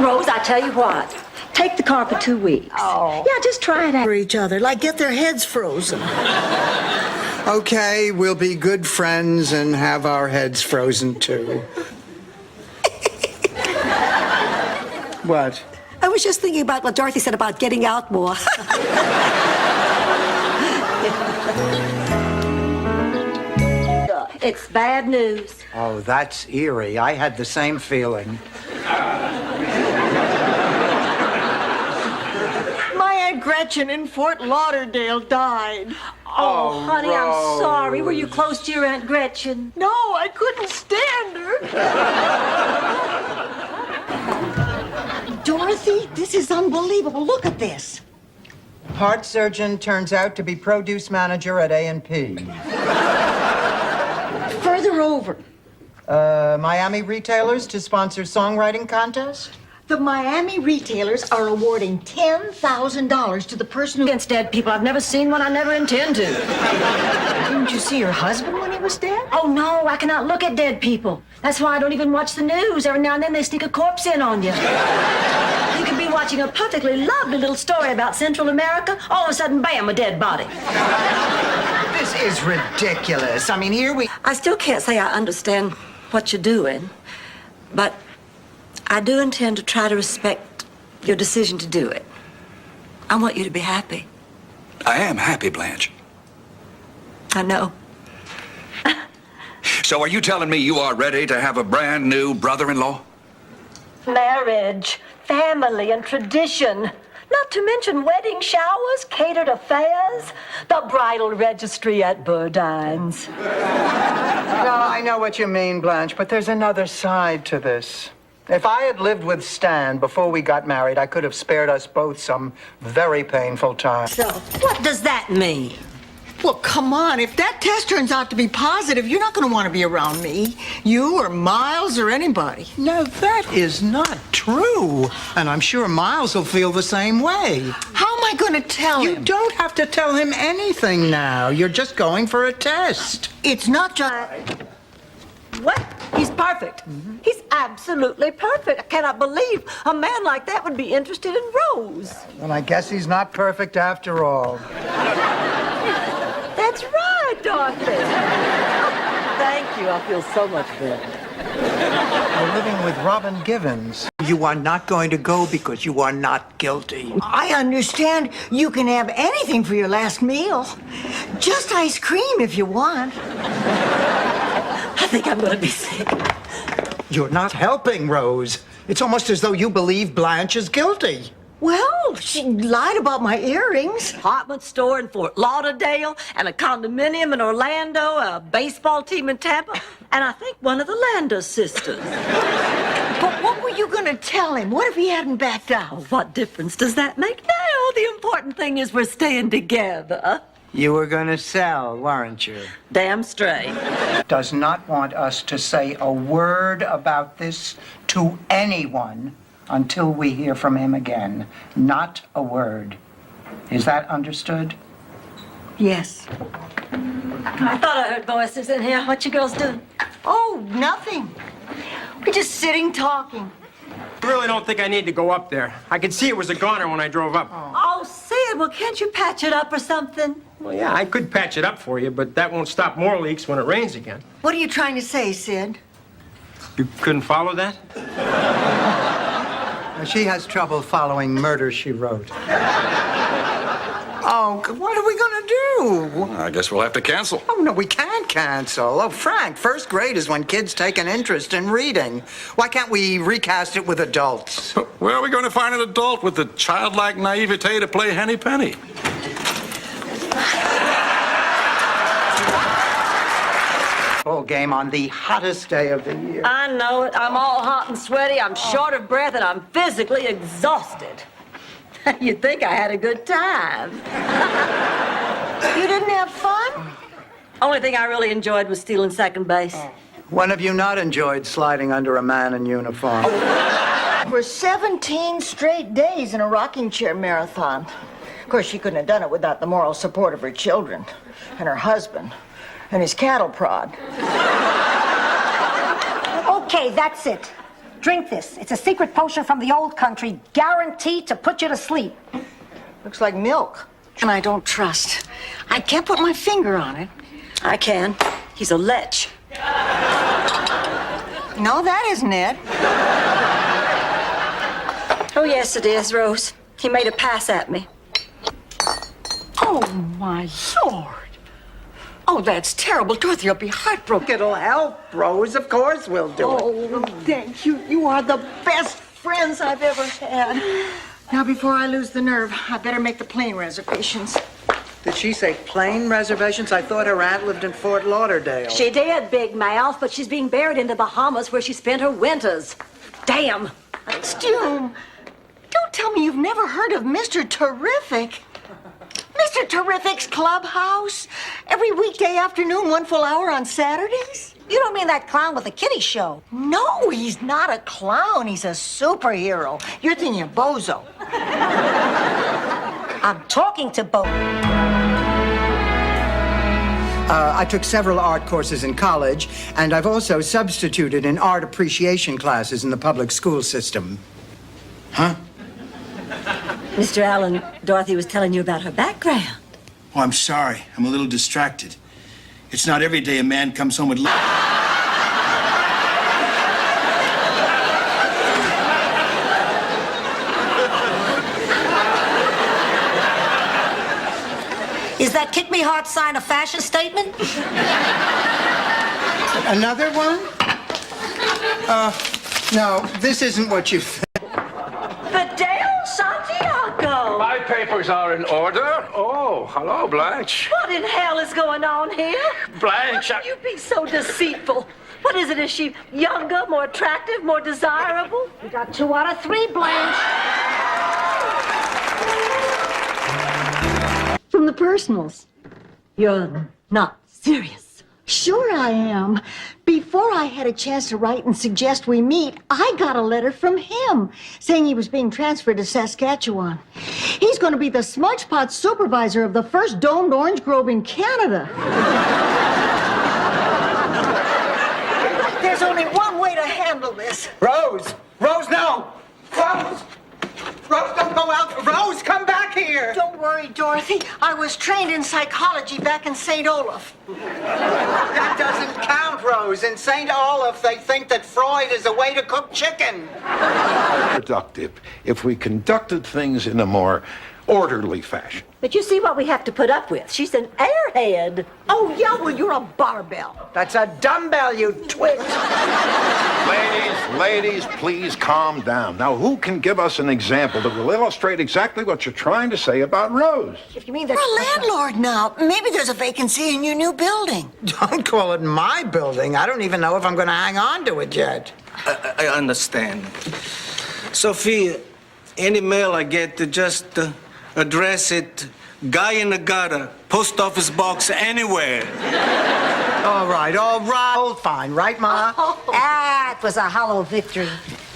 Rose, I tell you what. Take the car for 2 weeks. Oh. Yeah, just try it out. For each other, like get their heads frozen. Okay, we'll be good friends and have our heads frozen too. What? I was just thinking about what Dorothy said about getting out more. It's bad news. Oh, that's eerie. I had the same feeling. My Aunt Gretchen in Fort Lauderdale died. Oh, honey, Rose. I'm sorry. Were you close to your Aunt Gretchen? No, I couldn't stand her. Dorothy, this is unbelievable. Look at this. Heart surgeon turns out to be produce manager at A&P. Further over. Miami retailers to sponsor songwriting contest? The Miami retailers are awarding $10,000 to the person who... Against dead people. I've never seen one. I never intend to. Didn't you see your husband when he was dead? Oh, no, I cannot look at dead people. That's why I don't even watch the news. Every now and then they sneak a corpse in on you. You could be watching a perfectly lovely little story about Central America. All of a sudden, bam, a dead body. This is ridiculous. I mean, here we... I still can't say I understand what you're doing, but I do intend to try to respect your decision to do it. I want you to be happy. I am happy, Blanche. I know. So are you telling me you are ready to have a brand new brother-in-law? Marriage, family, and tradition. Not to mention wedding showers, catered affairs, the bridal registry at Burdine's. No, I know what you mean, Blanche, but there's another side to this. If I had lived with Stan before we got married, I could have spared us both some very painful time. So, what does that mean? Well, come on. If that test turns out to be positive, you're not going to want to be around me. You or Miles or anybody. No, that is not true. And I'm sure Miles will feel the same way. How am I going to tell him? You don't have to tell him anything now. You're just going for a test. It's not just... What? He's perfect. He's absolutely perfect. I cannot believe a man like that would be interested in Rose. Well, I guess he's not perfect after all. That's right, Dorothy. Thank you. I feel so much better. We're living with Robin Givens. You are not going to go because you are not guilty. I understand you can have anything for your last meal. Just ice cream if you want. I think I'm going to be sick. You're not helping, Rose. It's almost as though you believe Blanche is guilty. Well, she lied about my earrings. Department store in Fort Lauderdale, and a condominium in Orlando, a baseball team in Tampa, and I think one of the Landa sisters. But what were you going to tell him? What if he hadn't backed out? Oh, what difference does that make now? The important thing is we're staying together. You were going to sell, weren't you? Damn straight. Does not want us to say a word about this to anyone until we hear from him again. Not a word. Is that understood? Yes. I thought I heard voices in here. What you girls doing? Oh, nothing. We're just sitting talking. I really don't think I need to go up there. I could see it was a goner when I drove up. Oh, Sid, well, can't you patch it up or something? Well, yeah, I could patch it up for you, but that won't stop more leaks when it rains again. What are you trying to say, Sid? You couldn't follow that? She has trouble following Murder, She Wrote. Oh, what are we going to do? I guess we'll have to cancel. Oh, no, we can't cancel. Oh, Frank, first grade is when kids take an interest in reading. Why can't we recast it with adults? Where are we going to find an adult with the childlike naivete to play Henny Penny? ball game on the hottest day of the year. I know it. I'm all hot and sweaty. I'm short of breath, and I'm physically exhausted. You'd think I had a good time. You didn't have fun? Only thing I really enjoyed was stealing second base. When have you not enjoyed sliding under a man in uniform? For 17 straight days in a rocking chair marathon. Of course, she couldn't have done it without the moral support of her children and her husband and his cattle prod. Okay, that's it. Drink this. It's a secret potion from the old country, guaranteed to put you to sleep. Looks like milk. And I don't trust. I can't put my finger on it. I can. He's a lech. No, that isn't it. Oh, yes, it is, Rose. He made a pass at me. Oh, my Lord. Oh, that's terrible. Dorothy will be heartbroken. It'll help, Rose. Of course we'll do it. Oh, thank you. You are the best friends I've ever had. Now, before I lose the nerve, I better make the plane reservations. Did she say plane reservations? I thought her aunt lived in Fort Lauderdale. She did, Big Mouth, but she's being buried in the Bahamas where she spent her winters. Damn. Stu, don't tell me you've never heard of Mr. Terrific. Mr. Terrific's Clubhouse? Every weekday afternoon, 1 full hour on Saturdays? You don't mean that clown with the kiddie show? No, he's not a clown. He's a superhero. You're thinking of Bozo. I'm talking to Bo. I took several art courses in college, and I've also substituted in art appreciation classes in the public school system. Huh? Mr. Allen, Dorothy was telling you about her background. Oh, I'm sorry. I'm a little distracted. It's not every day a man comes home with... Is that kick me hard sign a fashion statement? Another one? No, this isn't what you think. Fidel Santiago! My papers are in order. Oh, hello, Blanche. What in hell is going on here? Blanche, How can you be so deceitful? What is it? Is she younger, more attractive, more desirable? You got 2 out of 3, Blanche. From the personals. You're not serious. Sure I am. Before I had a chance to write and suggest we meet, I got a letter from him saying he was being transferred to Saskatchewan. He's going to be the smudge pot supervisor of the first domed orange grove in Canada. There's only one way to handle this. Rose! Rose, no! Rose! Rose, don't go out! Rose, come back here! Don't worry, Dorothy. I was trained in psychology back in St. Olaf. That doesn't count, Rose. In St. Olaf, they think that Freud is a way to cook chicken. Productive if we conducted things in a more orderly fashion. But you see what we have to put up with. She's an airhead. Oh, yeah, well, you're a barbell. That's a dumbbell, you twit. Ladies, please calm down. Now, who can give us an example that will illustrate exactly what you're trying to say about Rose? If you mean that... We're a landlord now. Maybe there's a vacancy in your new building. Don't call it my building. I don't even know if I'm going to hang on to it yet. I understand. Sophia, any mail I get to just address it, Guy in the Gutter, post office box, anywhere. All right. All fine. Right, Ma? That was a hollow victory.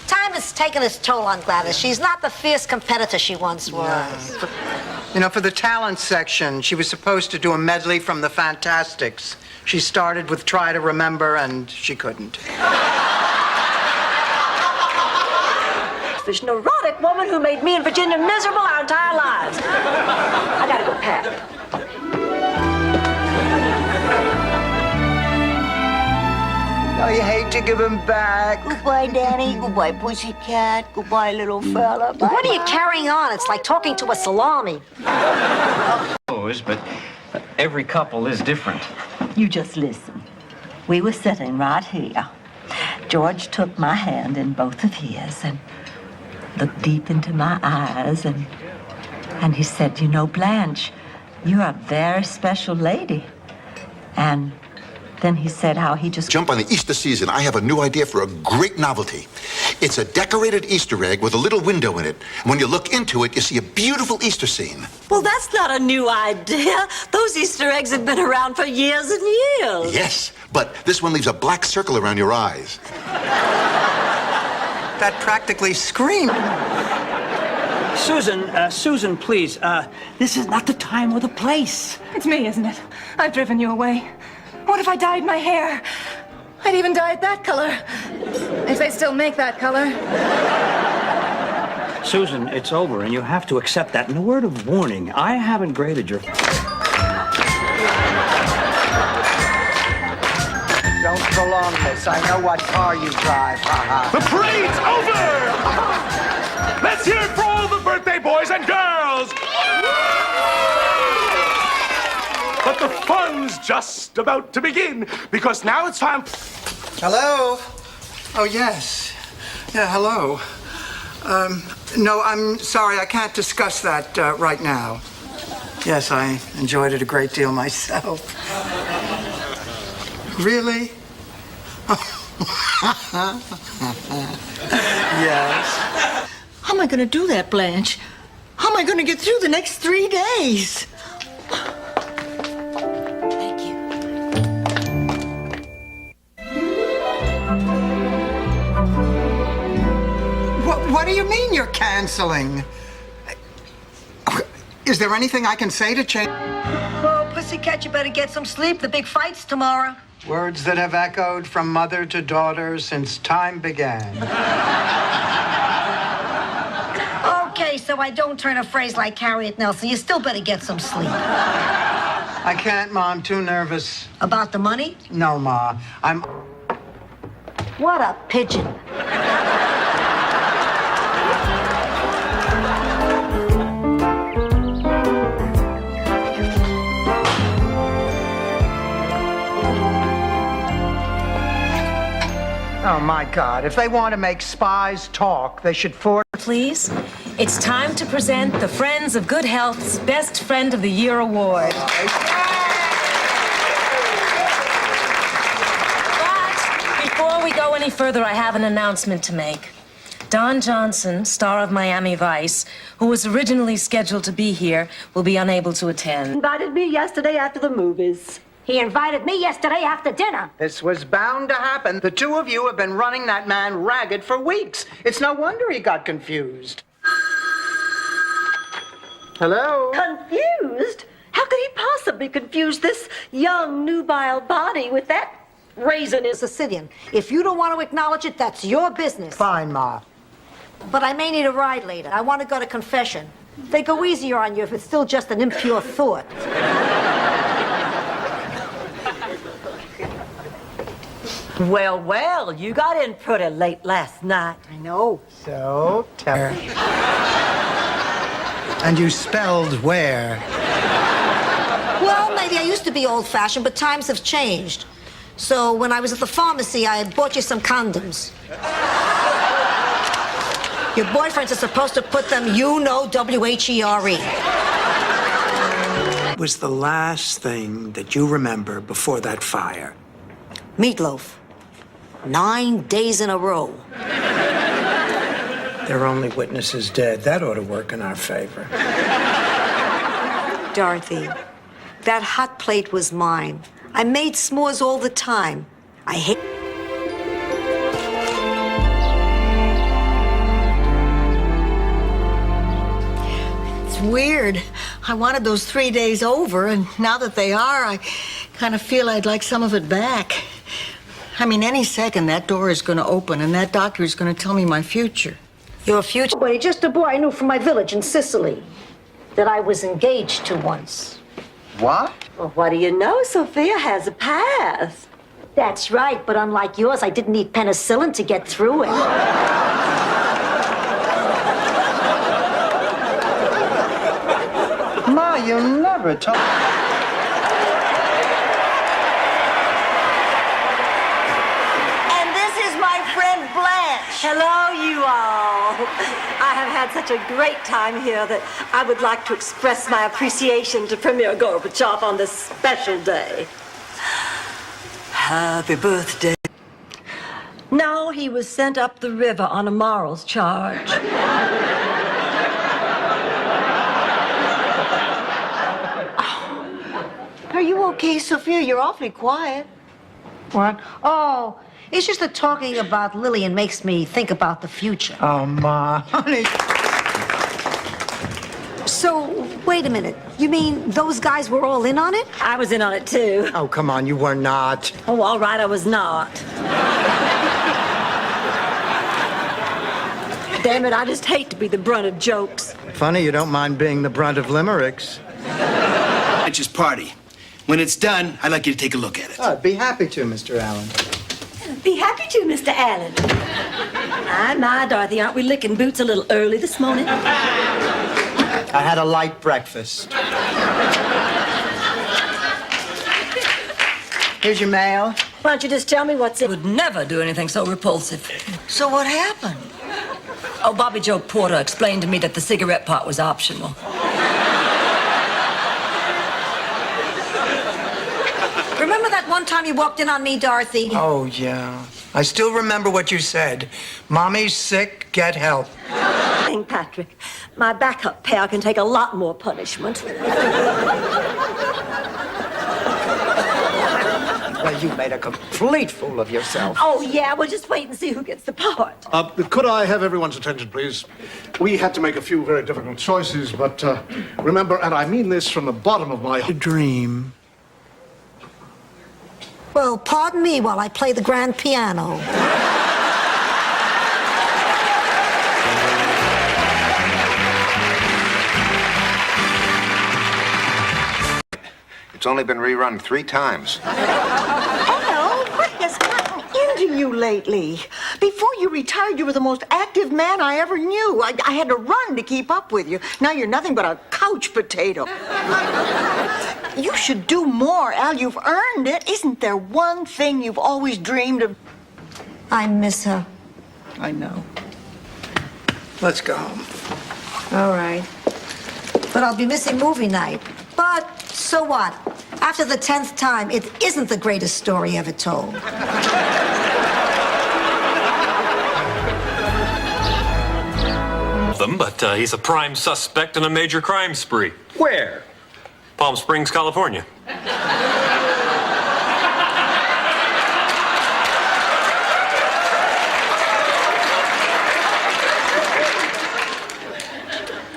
Time has taken its toll on Gladys. She's not the fierce competitor she once was. You know, for the talent section, she was supposed to do a medley from the Fantastics. She started with Try to Remember, and she couldn't. This neurotic woman who made me and Virginia miserable our entire lives. I gotta go pack. Oh, you hate to give him back. Goodbye, Danny. Goodbye, pussycat. Goodbye, little fella. Bye. What are you carrying on? It's like talking to a salami. But every couple is different. You just listen. We were sitting right here. George took my hand in both of his and looked deep into my eyes and he said, you know, Blanche, you're a very special lady. And Then he said how he just... Jump on the Easter season. I have a new idea for a great novelty. It's a decorated Easter egg with a little window in it. When you look into it, you see a beautiful Easter scene. Well, that's not a new idea. Those Easter eggs have been around for years and years. Yes, but this one leaves a black circle around your eyes. That practically screamed. Susan, please. This is not the time or the place. It's me, isn't it? I've driven you away. What if I dyed my hair? I'd even dye it that color. If they still make that color. Susan, it's over, and you have to accept that. And a word of warning, I haven't graded your... Don't prolong this. I know what car you drive. The parade's over! Let's hear it for all the birthday boys and girls! But the fun's just about to begin, because now it's time... Hello? Oh, yes. Yeah, hello. No, I'm sorry, I can't discuss that right now. Yes, I enjoyed it a great deal myself. Really? Yes. How am I going to do that, Blanche? How am I going to get through the next 3 days? Thank you. What do you mean you're canceling? Is there anything I can say to change? Oh, pussycat, you better get some sleep. The big fight's tomorrow. Words that have echoed from mother to daughter since time began. Okay, so I don't turn a phrase like Harriet Nelson. You still better get some sleep. I can't, Ma. I'm too nervous. About the money? No, Ma. I'm... What a pigeon. Oh, my God. If they want to make spies talk, they should force... Please, it's time to present the Friends of Good Health's Best Friend of the Year Award. But before we go any further, I have an announcement to make. Don Johnson, star of Miami Vice, who was originally scheduled to be here, will be unable to attend. Invited me yesterday after the movies. He invited me yesterday after dinner. This was bound to happen. The two of you have been running that man ragged for weeks. It's no wonder he got confused. Hello? Confused? How could he possibly confuse this young, nubile body with that raisin in Sicilian. If you don't want to acknowledge it, that's your business. Fine, Ma. But I may need a ride later. I want to go to confession. They go easier on you if it's still just an impure thought. Well, well, you got in pretty late last night. I know. So, Tara. And you spelled where? Well, maybe I used to be old-fashioned, but times have changed. So when I was at the pharmacy, I bought you some condoms. Your boyfriends are supposed to put them, you know, W-H-E-R-E. What was the last thing that you remember before that fire? Meatloaf. 9 days in a row. Their only witness is dead. That ought to work in our favor. Dorothy, that hot plate was mine. I made s'mores all the time. I hate... It's weird. I wanted those 3 days over, and now that they are, I kind of feel I'd like some of it back. I mean, any second, that door is going to open, and that doctor is going to tell me my future. Your future? Well, he's just a boy I knew from my village in Sicily that I was engaged to once. What? Well, what do you know? Sophia has a past. That's right, but unlike yours, I didn't need penicillin to get through it. Ma, you never told... Hello, you all. I have had such a great time here that I would like to express my appreciation to Premier Gorbachev on this special day. Happy birthday. No, he was sent up the river on a morals charge. Are you okay, Sophia? You're awfully quiet. What? Oh, it's just that talking about Lillian makes me think about the future. Oh, Ma, honey. So, wait a minute. You mean those guys were all in on it? I was in on it, too. Oh, come on, you were not. Oh, all right, I was not. Damn it, I just hate to be the brunt of jokes. Funny you don't mind being the brunt of limericks. It's party. When it's done, I'd like you to take a look at it. Oh, I'd be happy to, Mr. Allen. Be happy to, Mr. Allen. My, Dorothy, aren't we licking boots a little early this morning? I had a light breakfast. Here's your mail. Why don't you just tell me what's in? Would never do anything so repulsive. So what happened? Oh, Bobby Joe Porter explained to me that the cigarette part was optional. Remember that one time you walked in on me, Dorothy? Oh, yeah. I still remember what you said. Mommy's sick, get help. St. Patrick, my backup pair can take a lot more punishment. Well, you made a complete fool of yourself. Oh, yeah, well, just wait and see who gets the part. Could I have everyone's attention, please? We had to make a few very difficult choices, but remember, and I mean this from the bottom of my dream. Well, pardon me while I play the grand piano. It's only been rerun 3 times. Al, what has gotten into you lately? Before you retired, you were the most active man I ever knew. I had to run to keep up with you. Now you're nothing but a couch potato. You should do more, Al. You've earned it. Isn't there one thing you've always dreamed of? I miss her. I know. Let's go home. All right. But I'll be missing movie night. But so what? After the 10th time, it isn't the greatest story ever told. But he's a prime suspect in a major crime spree. Where? Palm Springs, California.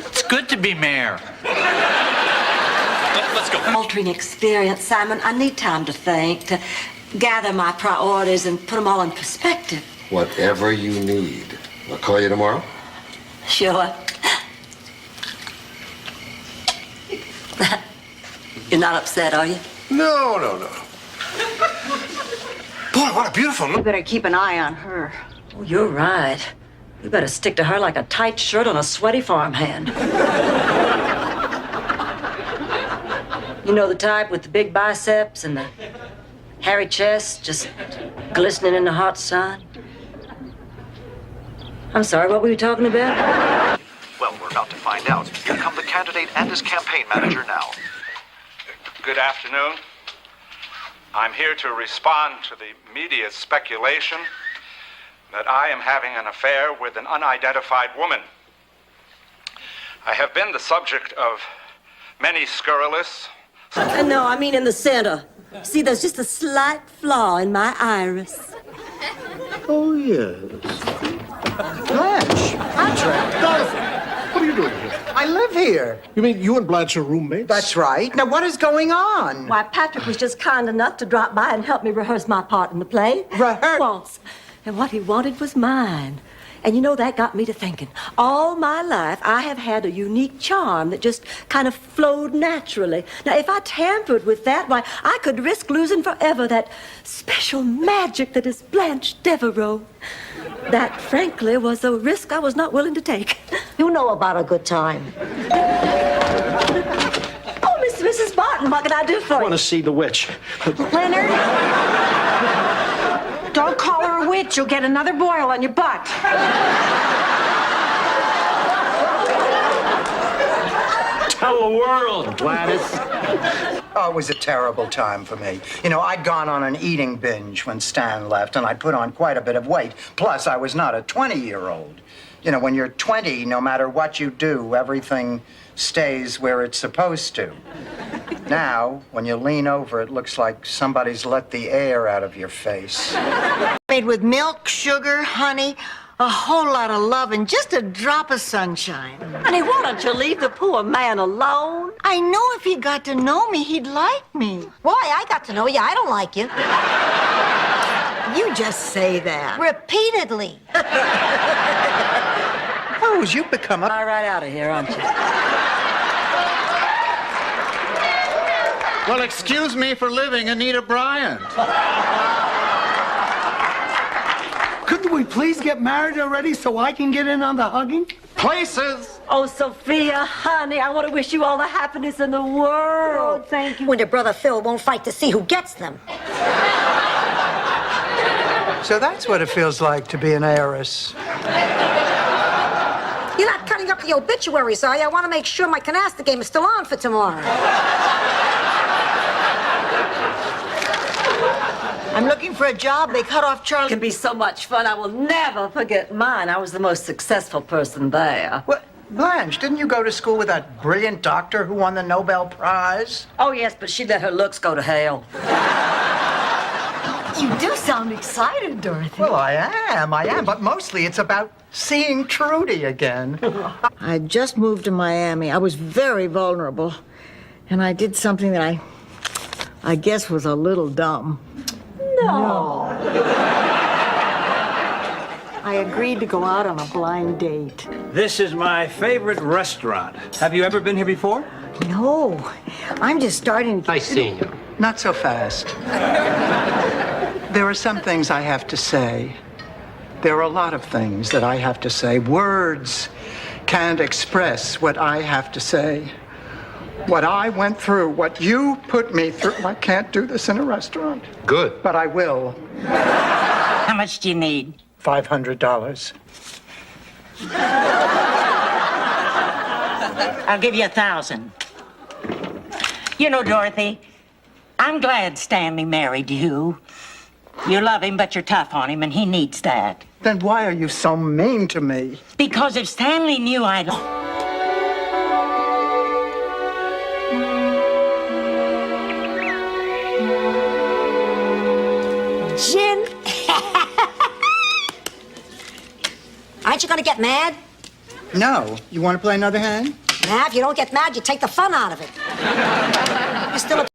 It's good to be mayor. Let's go. Altering experience, Simon. I need time to think, to gather my priorities and put them all in perspective. Whatever you need. I'll call you tomorrow. Sure. You're not upset, are you? No. Boy, what a beautiful You better keep an eye on her. Oh, you're right. You better stick to her like a tight shirt on a sweaty farmhand. You know the type with the big biceps and the hairy chest just glistening in the hot sun? I'm sorry, what were you talking about? Well, we're about to find out. Here come the candidate and his campaign manager now. Good afternoon. I'm here to respond to the media speculation that I am having an affair with an unidentified woman. I have been the subject of many scurrilous... No, I mean in the center. See, there's just a slight flaw in my iris. Oh, yes. Blanche, Patrick, Dorothy, what are you doing here? I live here. You mean you and Blanche are roommates? That's right. Now, what is going on? Why, Patrick was just kind enough to drop by and help me rehearse my part in the play. Once. And what he wanted was mine. And you know, that got me to thinking. All my life, I have had a unique charm that just kind of flowed naturally. Now, if I tampered with that, why, I could risk losing forever that special magic that is Blanche Devereaux. That, frankly, was a risk I was not willing to take. You know about a good time. Oh, Mrs. Barton, what can I do for you? I want to see the witch. Leonard? Don't call her a witch. You'll get another boil on your butt. Tell whole world, Gladys. Oh, it was a terrible time for me. You know, I'd gone on an eating binge when Stan left, and I'd put on quite a bit of weight. Plus, I was not a 20-year-old. You know, when you're 20, no matter what you do, everything stays where it's supposed to. Now, when you lean over, it looks like somebody's let the air out of your face. Made with milk, sugar, honey, a whole lot of love, and just a drop of sunshine. Honey, why don't you leave the poor man alone? I know if he got to know me, he'd like me. Why? I got to know you. I don't like you. You just say that. Repeatedly. Rose, you've become a... All right, out of here, aren't you? Well, excuse me for living Anita Bryant. Couldn't we please get married already so I can get in on the hugging? Places! Oh, Sophia, honey, I want to wish you all the happiness in the world. Oh, thank you. When your brother Phil won't fight to see who gets them. So that's what it feels like to be an heiress. You're not cutting up the obituaries, are you? I want to make sure my canasta game is still on for tomorrow. I'm looking for a job. They cut off Charlie. It can be so much fun. I will never forget mine. I was the most successful person there. What? Blanche, didn't you go to school with that brilliant doctor who won the Nobel Prize? Oh, yes, but she let her looks go to hell. You do sound excited, Dorothy. Well, I am, but mostly it's about seeing Trudy again. I just moved to Miami. I was very vulnerable, and I did something that I guess was a little dumb. No. I agreed to go out on a blind date. This is my favorite restaurant. Have you ever been here before? No, I'm just starting to... Nice seeing you. Not so fast. There are some things I have to say. There are a lot of things that I have to say. Words can't express what I have to say. What I went through, what you put me through. I can't do this in a restaurant. Good. But I will. How much do you need? $500. I'll give you 1,000. You know, Dorothy, I'm glad Stanley married you. You love him, but you're tough on him, and he needs that. Then why are you so mean to me? Because if Stanley knew I'd... Gin? Aren't you going to get mad? No. You want to play another hand? Nah, if you don't get mad, you take the fun out of it. You're still a